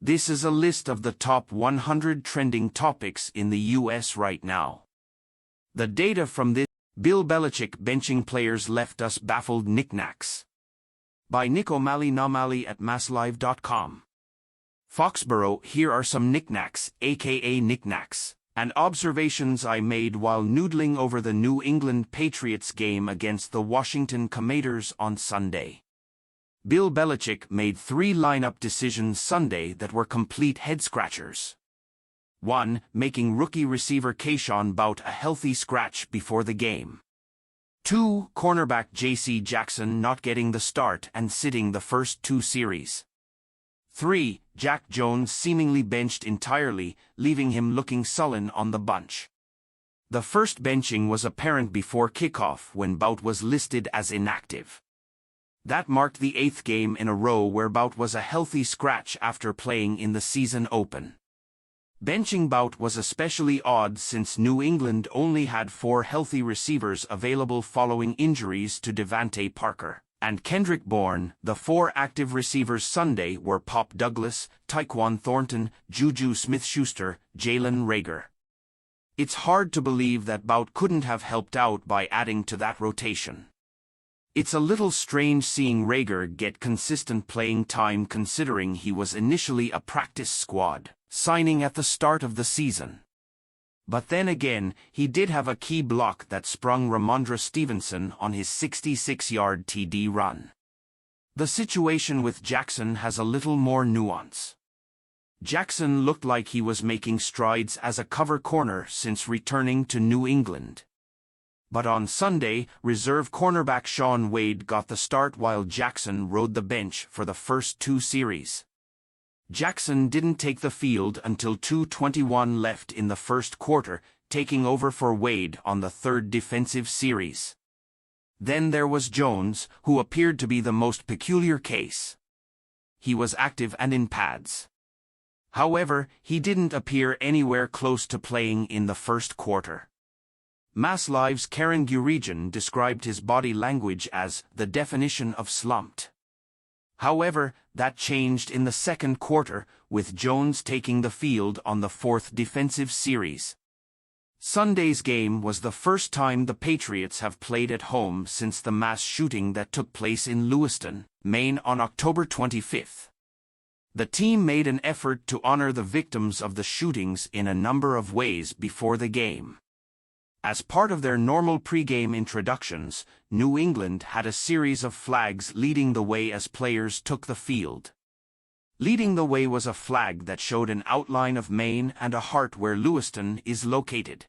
This is a list of the top 100 trending topics in the US right now. The data from this: Bill Belichick benching players left us baffled. Knickknacks. By Nick O'Malley at masslive.com. Foxborough, here are some knickknacks, aka knickknacks, and observations I made while noodling over the New England Patriots game against the Washington Commanders on Sunday. Bill Belichick made 3 lineup decisions Sunday that were complete head-scratchers. 1. Making rookie receiver Keyshawn Bout a healthy scratch before the game. 2. Cornerback J.C. Jackson not getting the start and sitting the first 2 series. 3. Jack Jones seemingly benched entirely, leaving him looking sullen on the bunch. The first benching was apparent before kickoff when Bout was listed as inactive. That marked the 8th game in a row where Bout was a healthy scratch after playing in the season open. Benching Bout was especially odd since New England only had 4 healthy receivers available following injuries to Devontae Parker and Kendrick Bourne. The 4 active receivers Sunday were Pop Douglas, Tyquan Thornton, Juju Smith-Schuster, Jalen Reagor. It's hard to believe that Bout couldn't have helped out by adding to that rotation. It's a little strange seeing Reagor get consistent playing time considering he was initially a practice squad signing at the start of the season. But then again, he did have a key block that sprung Ramondre Stevenson on his 66-yard TD run. The situation with Jackson has a little more nuance. Jackson looked like he was making strides as a cover corner since returning to New England. But on Sunday, reserve cornerback Shaun Wade got the start while Jackson rode the bench for the first 2 series. Jackson didn't take the field until 2:21 left in the first quarter, taking over for Wade on the 3rd defensive series. Then there was Jones, who appeared to be the most peculiar case. He was active and in pads. However, he didn't appear anywhere close to playing in the first quarter. Mass Live's Karen Gurigian described his body language as the definition of slumped. However, that changed in the second quarter, with Jones taking the field on the 4th defensive series. Sunday's game was the first time the Patriots have played at home since the mass shooting that took place in Lewiston, Maine on October 25. The team made an effort to honor the victims of the shootings in a number of ways before the game. As part of their normal pre-game introductions, New England had a series of flags leading the way as players took the field. Leading the way was a flag that showed an outline of Maine and a heart where Lewiston is located.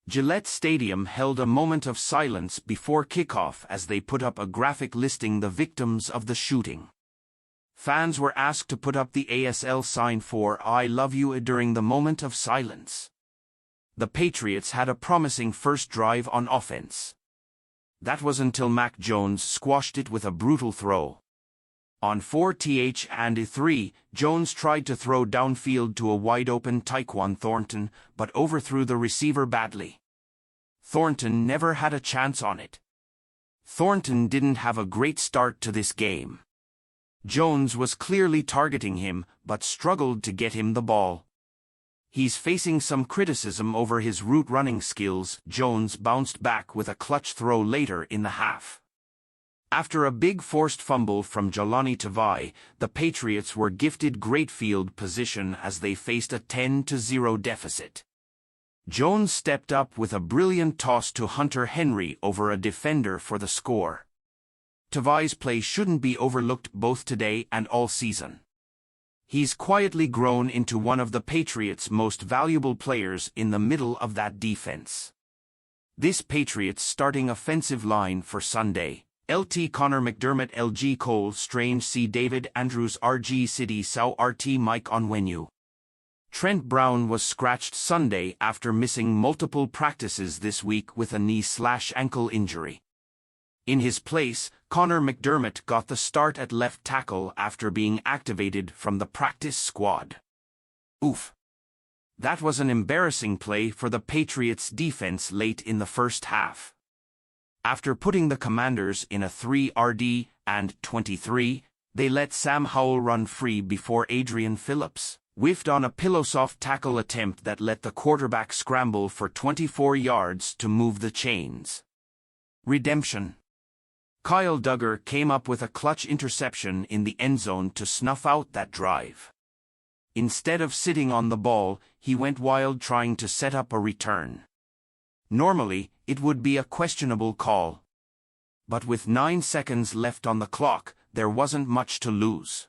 Gillette Stadium held a moment of silence before kickoff as they put up a graphic listing the victims of the shooting. Fans were asked to put up the ASL sign for "I love you" during the moment of silence. The Patriots had a promising first drive on offense. That was until Mac Jones squashed it with a brutal throw. On 4th and 3, Jones tried to throw downfield to a wide-open Tyquan Thornton, but overthrew the receiver badly. Thornton never had a chance on it. Thornton didn't have a great start to this game. Jones was clearly targeting him, but struggled to get him the ball. He's facing some criticism over his route running skills. Jones bounced back with a clutch throw later in the half. After a big forced fumble from Jahlani Tavai, the Patriots were gifted great field position as they faced a 10-0 deficit. Jones stepped up with a brilliant toss to Hunter Henry over a defender for the score. Tavai's play shouldn't be overlooked both today and all season. He's quietly grown into one of the Patriots' most valuable players in the middle of that defense. This Patriots starting offensive line for Sunday: LT Connor McDermott, LG Cole Strange, C David Andrews, RG City Sau, RT Mike Onwenu. Trent Brown was scratched Sunday after missing multiple practices this week with a knee/ankle injury. In his place, Connor McDermott got the start at left tackle after being activated from the practice squad. Oof. That was an embarrassing play for the Patriots' defense late in the first half. After putting the Commanders in a 3-RD and 23 They let Sam Howell run free before Adrian Phillips whiffed on a pillow-soft tackle attempt that let the quarterback scramble for 24 yards to move the chains. Redemption. Kyle Duggar came up with a clutch interception in the endzone to snuff out that drive. Instead of sitting on the ball, he went wild trying to set up a return. Normally, it would be a questionable call. But with 9 seconds left on the clock, there wasn't much to lose.